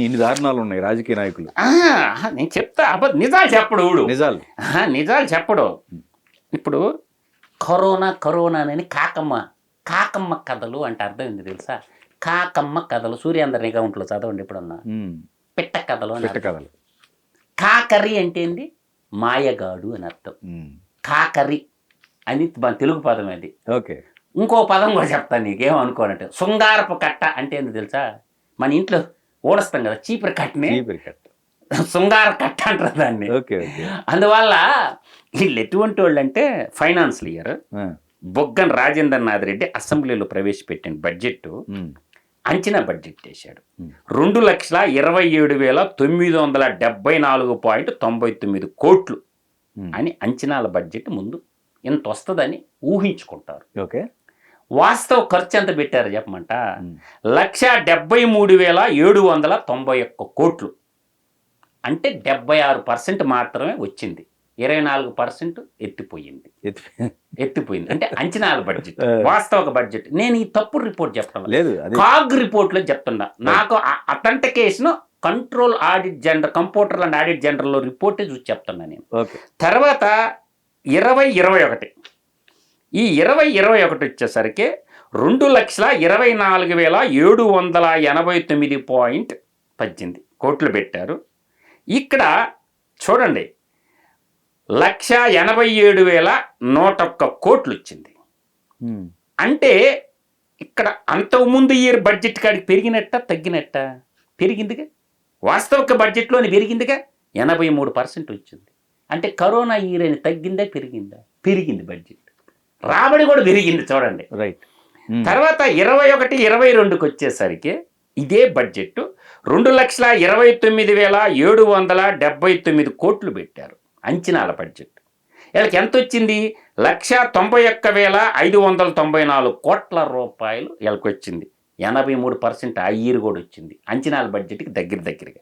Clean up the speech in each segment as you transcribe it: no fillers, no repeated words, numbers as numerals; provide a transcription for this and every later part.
ఇన్ని దారుణాలు ఉన్నాయి రాజకీయ నాయకులు. నేను చెప్తా, నిజాలు చెప్పడు నిజాలు నిజాలు చెప్పడు. ఇప్పుడు కరోనా అని కాకమ్మ కథలు అంటే అర్థం ఏంది తెలుసా? కాకమ్మ కథలు సూర్యాంధ్ర నిఘంటులో చదవండి ఎప్పుడన్నా. పిట్ట కథలు అని. కాకరి అంటే ఏంది? మాయగాడు అని అర్థం. కాకరి అని తెలుగు పదం అది. ఓకే. ఇంకో పదం కూడా చెప్తాను నీకేమనుకోనట్టు. శృంగారపు కట్ట అంటే ఏంది తెలుసా? మన ఇంట్లో ఓడస్తాం కదా చీపురు కట్టని, శృంగార కట్ట అంటారు దాన్ని. అందువల్ల వీళ్ళు ఎటువంటి వాళ్ళు అంటే ఫైనాన్షియల్ ఇయర్ బొగ్గన రాజేంద్రనాథ్ రెడ్డి అసెంబ్లీలో ప్రవేశపెట్టిన బడ్జెట్ అంచనా బడ్జెట్ చేశాడు. 2,27,974.99 కోట్లు అని అంచనాల బడ్జెట్ ముందు ఇంత వస్తుందని ఊహించుకుంటారు. ఓకే. వాస్తవ ఖర్చు ఎంత పెట్టారు చెప్పమంట? 1,73,791 కోట్లు. అంటే 76% మాత్రమే వచ్చింది. 24% ఎత్తిపోయింది. అంటే అంచనాల బడ్జెట్, వాస్తవ బడ్జెట్. నేను ఈ తప్పుడు రిపోర్ట్ చెప్తాను లేదు, కాగ్ రిపోర్ట్లో చెప్తున్నా. నాకు authentication control audit general, computer and audit జనరల్లో రిపోర్టే చూసి చెప్తున్నా నేను. తర్వాత 2021 ఈ 2021 వచ్చేసరికి 2,24,789.18 కోట్లు పెట్టారు. ఇక్కడ చూడండి 1,87,101 కోట్లు వచ్చింది. అంటే ఇక్కడ అంతకుముందు ఇయర్ బడ్జెట్ కాడికి పెరిగినట్ట తగ్గినట్ట? పెరిగిందిగా. వాస్తవిక బడ్జెట్లోని పెరిగిందిగా. 83% వచ్చింది. అంటే కరోనా ఇయర్ అని తగ్గిందా పెరిగిందా? పెరిగింది బడ్జెట్. రాబడి కూడా పెరిగింది చూడండి. రైట్. తర్వాత 21-22కి వచ్చేసరికి ఇదే బడ్జెట్ 2,29,779 కోట్లు పెట్టారు అంచనాల బడ్జెట్. వీళ్ళకి ఎంత వచ్చింది? 1,91,594 కోట్ల రూపాయలు వీళ్ళకి వచ్చింది. 83% ఆ ఇయర్ కూడా వచ్చింది అంచనాల బడ్జెట్కి దగ్గరగా.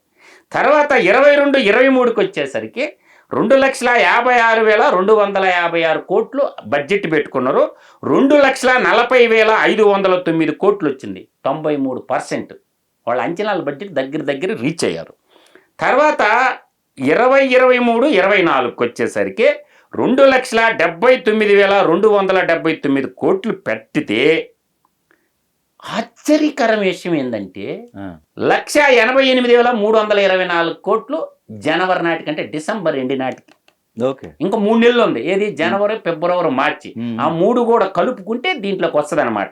తర్వాత 22-23కి వచ్చేసరికి 2,56,256 కోట్లు బడ్జెట్ పెట్టుకున్నారు. 2,40,509 కోట్లు వచ్చింది. 93%. వాళ్ళ అంచనాల బడ్జెట్ దగ్గర రీచ్ అయ్యారు. తర్వాత 2023-24కి వచ్చేసరికి 2,79,279 కోట్లు పెట్టితే ఆశ్చర్యకరం విషయం ఏంటంటే 1,88,324 కోట్లు జనవరి నాటికంటే డిసెంబర్ ఎండి నాటికి. ఇంకా 3 నెలలు ఉంది. ఏది? జనవరి, ఫిబ్రవరి, మార్చి. ఆ 3 కూడా కలుపుకుంటే దీంట్లోకి వస్తుంది అనమాట.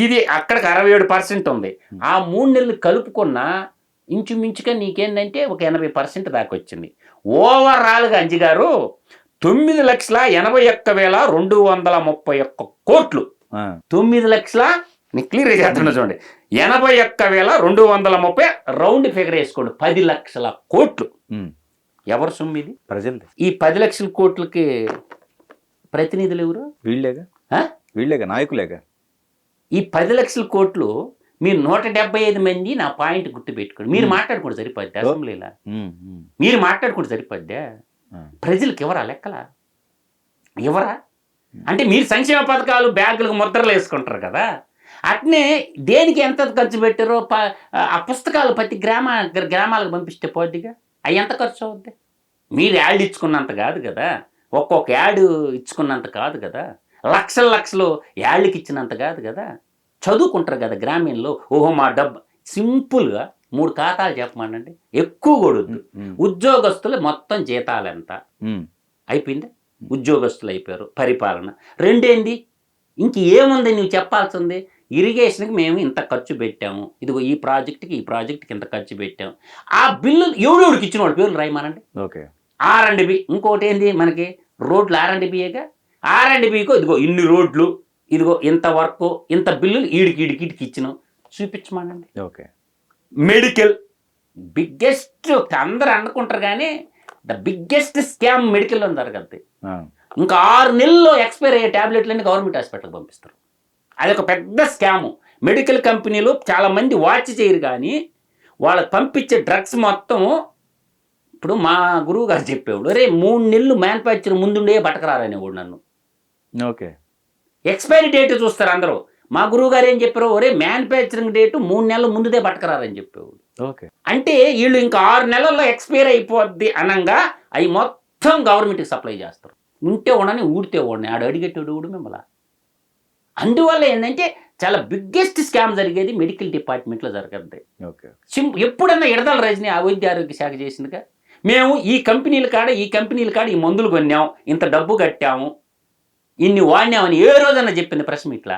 ఇది అక్కడికి 67% ఉంది. ఆ 3 నెలలు కలుపుకున్న ఇంచుమించుగా నీకేంటంటే ఒక 80% దాకా వచ్చింది. ఓవరాల్గా అంజిగారు 9,81,231 కోట్లు. 9 లక్షల నీకు క్లియర్ చేస్తున్నా చూడండి. 81,230 రౌండ్ ఫిగర్ వేసుకోండి. 10 లక్షల కోట్లు. ఎవరు సొమ్ము ఇది? ప్రజలు. ఈ 10 లక్షల కోట్లకి ప్రతినిధులు ఎవరు? వీళ్ళేగా నాయకులేగా. ఈ 10 లక్షల కోట్లు మీరు 175 మంది నా పాయింట్ గుర్తు పెట్టుకోండి. మీరు మాట్లాడుకుంటే సరిపోద్ది అసెంబ్లీలో. మీరు మాట్లాడుకుంటే సరిపోద్దా? ప్రజలకు ఎవరా లెక్కలా? ఎవరా అంటే మీరు సంక్షేమ పథకాలు బ్యాంకులకు ముద్రలు వేసుకుంటారు కదా, అట్నే దేనికి ఎంత ఖర్చు పెట్టారో ఆ పుస్తకాలు ప్రతి గ్రామాలకు పంపిస్తే పోద్దిగా. అవి ఎంత ఖర్చు అవుద్ది? మీరు యాడ్ ఇచ్చుకున్నంత కాదు కదా, ఒక్కొక్క యాడ్ ఇచ్చుకున్నంత కాదు కదా, లక్షలు యాడ్లకి ఇచ్చినంత కాదు కదా. చదువుకుంటారు కదా గ్రామీణలో. ఓహో మా డబ్బు సింపుల్గా 3 ఖాతాలు చెప్పమనండి, ఎక్కువ కొడుద్దు. ఉద్యోగస్తులు మొత్తం జీతాలు ఎంత అయిపోయింది? ఉద్యోగస్తులు అయిపోయారు. పరిపాలన రెండేంది? ఇంక ఏముంది నువ్వు చెప్పాల్సింది? ఇరిగేషన్కి మేము ఇంత ఖర్చు పెట్టాము, ఇదిగో ఈ ప్రాజెక్ట్కి ఇంత ఖర్చు పెట్టాము. ఆ బిల్లు ఎవడెవడికి ఇచ్చిన వాడు పేర్లు రాయమానండి. ఓకే. R&B. ఇంకోటి ఏంది మనకి? రోడ్లు R&Bగా. R&Bకు ఇదిగో ఇన్ని రోడ్లు, ఇదిగో ఇంత వర్క్, ఇంత బిల్లులు ఈడికి ఇచ్చినాం చూపించమానండి. ఓకే. మెడికల్ బిగ్గెస్ట్, అందరూ అనుకుంటారు కానీ ద బిగ్గెస్ట్ స్కామ్ మెడికల్లో జరగద్ది. ఇంకా 6 నెలల్లో ఎక్స్పైర్ అయ్యే ట్యాబ్లెట్లన్నీ గవర్నమెంట్ హాస్పిటల్కి పంపిస్తారు. అది ఒక పెద్ద స్కాము. మెడికల్ కంపెనీలు చాలామంది వాచ్ చేయరు కానీ వాళ్ళకి పంపించే డ్రగ్స్ మొత్తం. ఇప్పుడు మా గురువు గారు చెప్పేవాడు, అరే 3 నెలలు మ్యానుఫ్యాక్చర్ ముందుండే బతకరారనేవాడు నన్ను. ఓకే. ఎక్స్పైరీ డేట్ చూస్తారు అందరూ. మా గురువు గారు ఏం చెప్పారు, ఒరే మ్యానుఫ్యాక్చరింగ్ డేట్ 3 నెలల ముందుదే బతకరారని చెప్పేవాడు. ఓకే. అంటే వీళ్ళు ఇంకా 6 నెలల్లో ఎక్స్పైర్ అయిపోద్ది అనంగా అవి మొత్తం గవర్నమెంట్కి సప్లై చేస్తారు. ఉంటే ఉండని ఊడితే ఉండని ఆడు అడిగేటోడు ఊడు మిమ్మల్ని. అందువల్ల ఏంటంటే చాలా బిగ్గెస్ట్ స్కామ్ జరిగేది మెడికల్ డిపార్ట్మెంట్లో జరగద్ది. ఓకే. ఎప్పుడన్నా ఇడదల రజని ఆ వైద్య ఆరోగ్య శాఖ చేసిందిగా. మేము ఈ కంపెనీల కాడ ఈ మందులు కొన్నాం, ఇంత డబ్బు కట్టాము, ఇన్ని వాడినామని ఏ రోజన్నా చెప్పింది ప్రెస్ మీట్లా?